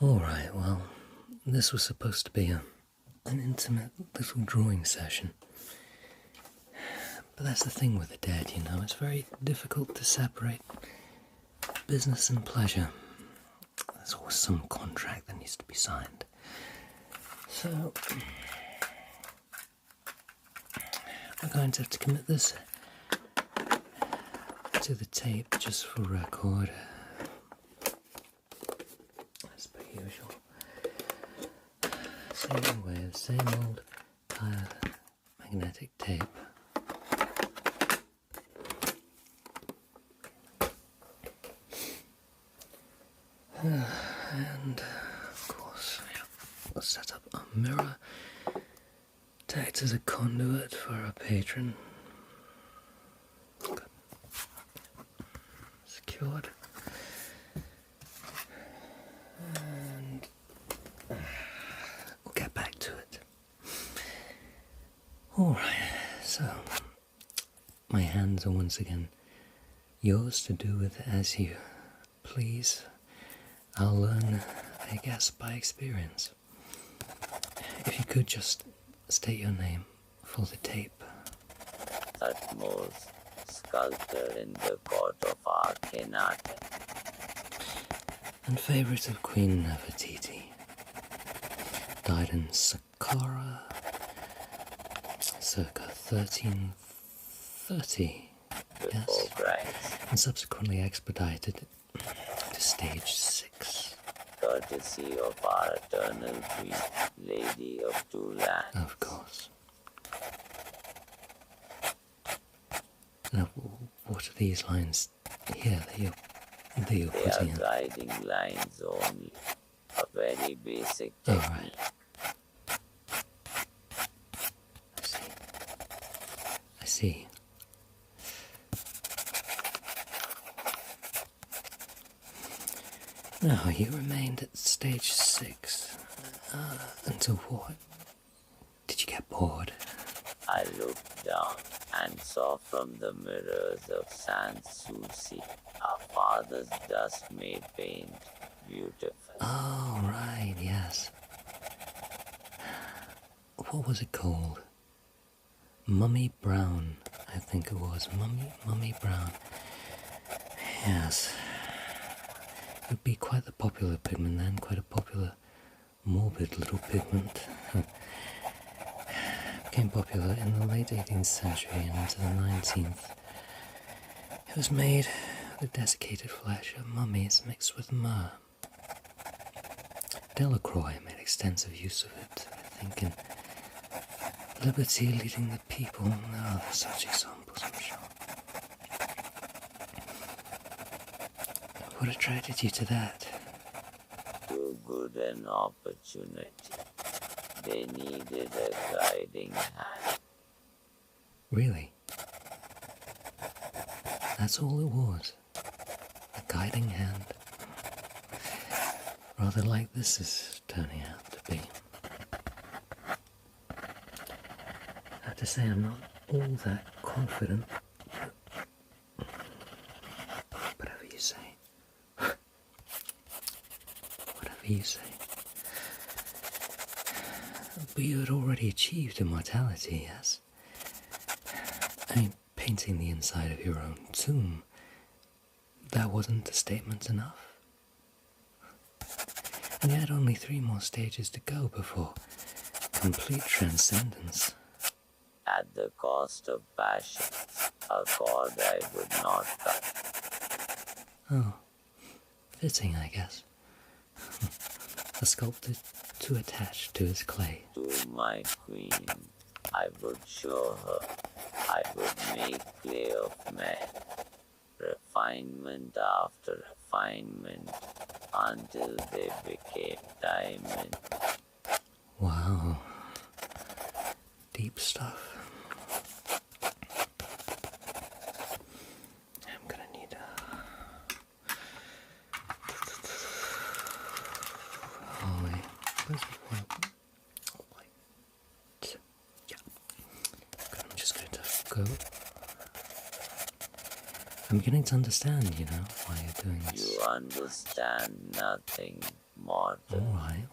Alright, well, this was supposed to be an intimate little drawing session. But that's the thing with the dead, you know, it's very difficult to separate business and pleasure. There's always some contract that needs to be signed. So, we're going to have to commit this to the tape just for record. As per usual. Same way, the same old tired magnetic tape. And of course, we'll set up a mirror to act as a conduit for our patron. Good. Secured. And we'll get back to it. Alright, so my hands are once again yours to do with as you please. I'll learn, I guess, by experience. If you could just state your name for the tape. Thutmose, Sculptor in the court of Reincarnation. And favourite of Queen Nefertiti. Died in Saqqara, circa 1330, yes, and subsequently expedited to stage 6. Courtesy of our eternal Queen, Lady of Two Lands. Of course. Now, what are these lines here that you're They putting in? are guiding lines only, a very basic Oh, technique. right. I see. Now, you remained at stage 6. Until what? Did you get bored? I looked down and saw from the mirrors of Sanssouci our father's dust-made paint, beautiful. Oh, right, yes. What was it called? Mummy Brown, I think it was. Mummy Brown. Yes. It would be quite the popular pigment then, quite a popular, morbid little pigment. Became popular in the late 18th century and into the 19th. It was made with desiccated flesh of mummies mixed with myrrh. Delacroix made extensive use of it, I think, in Liberty Leading the People. There are other such examples, I'm sure. What attracted you to that? Too good an opportunity. They needed a guiding hand. Really? That's all it was? A guiding hand? Rather like this is turning out to be. I have to say I'm not all that confident. Whatever you say. Whatever you say. But you had already achieved immortality, yes? I mean, painting the inside of your own tomb, that wasn't a statement enough. And you had only 3 more stages to go before complete transcendence. At the cost of passion, a cord I would not cut. Oh, fitting, I guess. A sculptor too attached to his clay. To my queen, I would show her. I would make clay of men. Refinement after refinement, until they became diamond. Wow. Deep stuff. I'm gonna need where's my light? Yeah. Good, I'm just going to go. I'm beginning to understand, you know, why you're doing this. You understand nothing, immortal. Alright.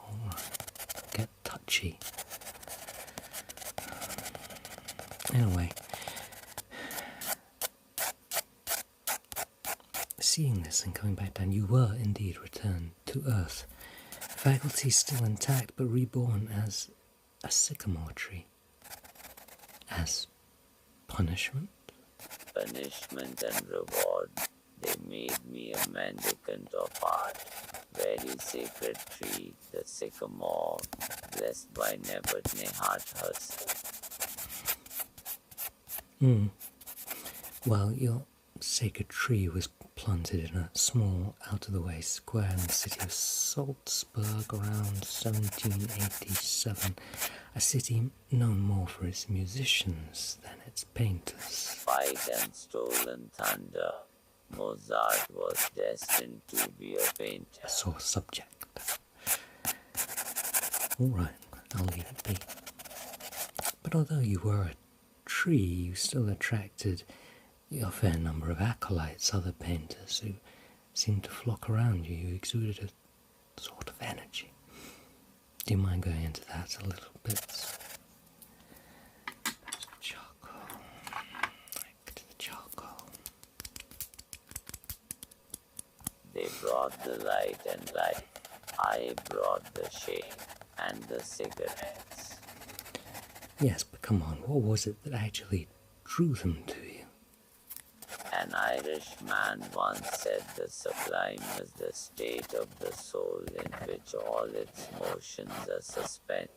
Get touchy. Anyway, seeing this and coming back down, you were indeed returned to Earth. Faculties still intact, but reborn as a sycamore tree. As punishment? Punishment and reward. They made me a mendicant of art. Very sacred tree, the sycamore, blessed by Nebuchadnezzar herself. Well, your sacred tree was planted in a small, out-of-the-way square in the city of Salzburg around 1787, a city known more for its musicians than its painters. Fight and stolen thunder. Mozart was destined to be a painter. A sore subject. Alright, I'll leave it be. But although you were a tree, you still attracted a fair number of acolytes, other painters who seemed to flock around you. You exuded a sort of energy. Do you mind going into that a little bit? There's charcoal. Back to the charcoal. They brought the light and life. I brought the shade and the cigarettes. Yes, but come on, what was it that actually drew them to you? An Irish man once said the sublime is the state of the soul in which all its motions are suspended.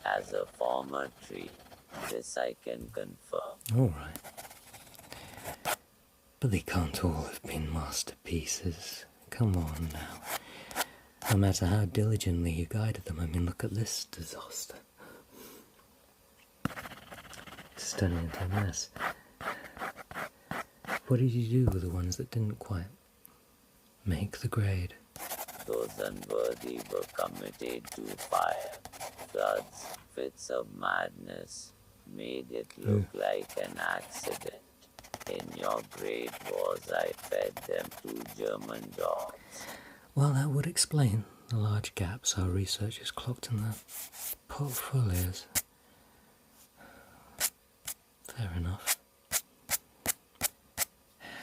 As a former tree, this I can confirm. Alright. But they can't all have been masterpieces. Come on now. No matter how diligently you guided them, I mean, look at this disaster. It's turning into a mess. What did you do with the ones that didn't quite make the grade? Those unworthy were committed to fire. Floods, fits of madness, made it look like an accident. In your great wars I fed them to German dogs. Well, that would explain the large gaps our researchers clocked in the portfolios. Fair enough.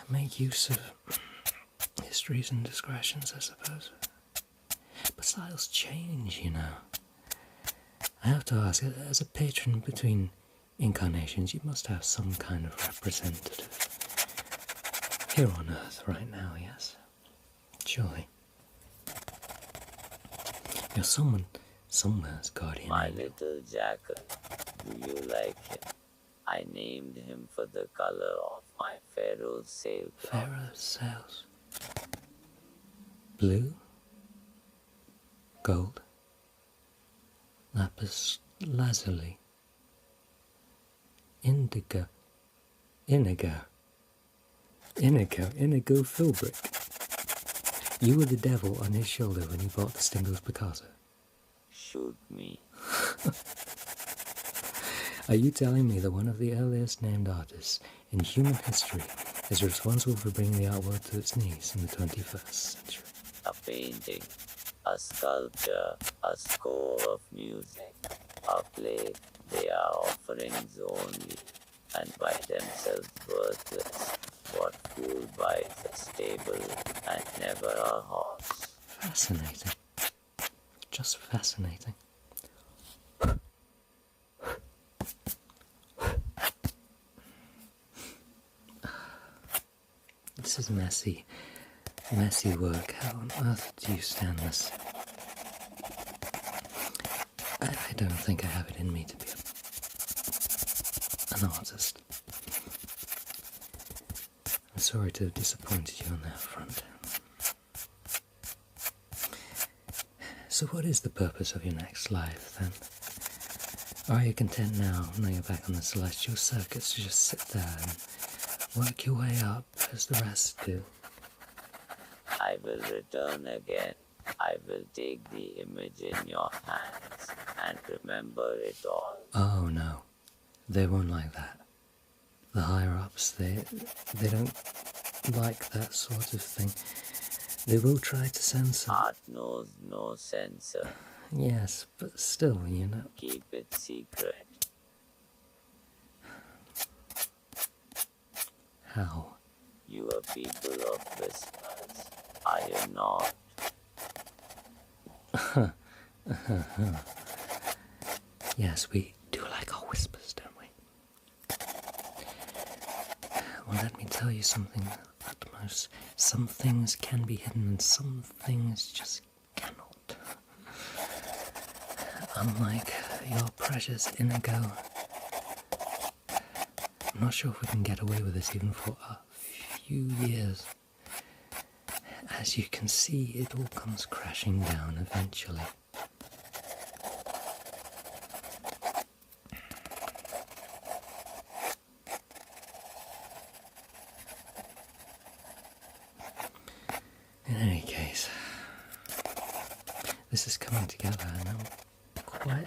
Make use of histories and discretions, I suppose. But styles change, you know. I have to ask, as a patron between incarnations, you must have some kind of representative. Here on Earth right now, yes? Surely. You're someone, somewhere's guardian My angel. little jackal, do you like him? I named him for the color of my Pharaoh's sailcloth. Pharaoh's sails. Blue, gold, lapis lazuli, indigo filbrick. You were the devil on his shoulder when he bought the Stingles Picasso. Shoot me. Are you telling me that one of the earliest named artists in human history is responsible for bringing the art world to its knees in the 21st century? A painting, a sculpture, a score of music, a play, they are offerings only, and by themselves worthless. What fool buys a stable and never a horse? Fascinating. Just fascinating. This is messy work. How on earth do you stand this? I don't think I have it in me to be an artist. I'm sorry to have disappointed you on that front. So what is the purpose of your next life, then? Or are you content now you're back on the celestial circuits, to just sit there and work your way up as the rest do? I will return again. I will take the image in your hands and remember it all. Oh no, they won't like that. The higher ups, they don't like that sort of thing. They will try to censor. Art knows no censor. Yes, but still, you know. Keep it secret. How? You are people of whispers. Are you not? Yes, we do like our whispers, don't we? Well, let me tell you something, Thutmose. Some things can be hidden and some things just cannot. Unlike your precious Inigo, I'm not sure if we can get away with this even for a few years. As you can see, it all comes crashing down eventually. In any case, this is coming together and I'm quite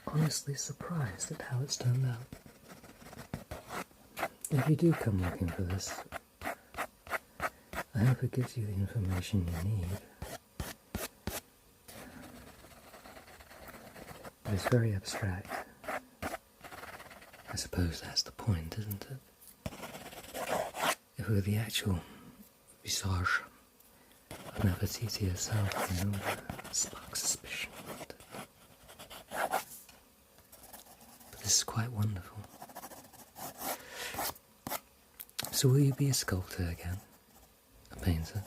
honestly surprised at how it's turned out. If you do come looking for this, I hope it gives you the information you need. But it's very abstract. I suppose that's the point, isn't it? If it were the actual visage of Nefertiti herself, you know, spark suspicion, wouldn't it? But this is quite wonderful. So will you be a sculptor again? A painter?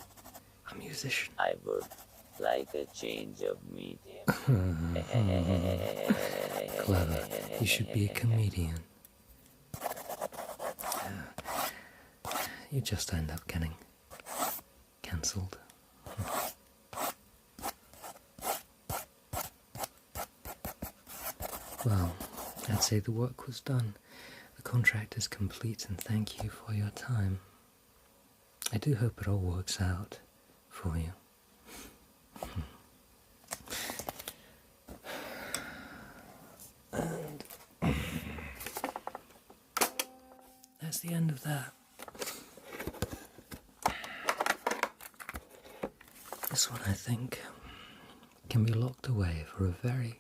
A musician? I would like a change of medium. Clever. You should be a comedian. You just end up getting cancelled. Well, I'd say the work was done. The contract is complete and thank you for your time. I do hope it all works out for you. And that's the end of that. This one, I think, can be locked away for a very,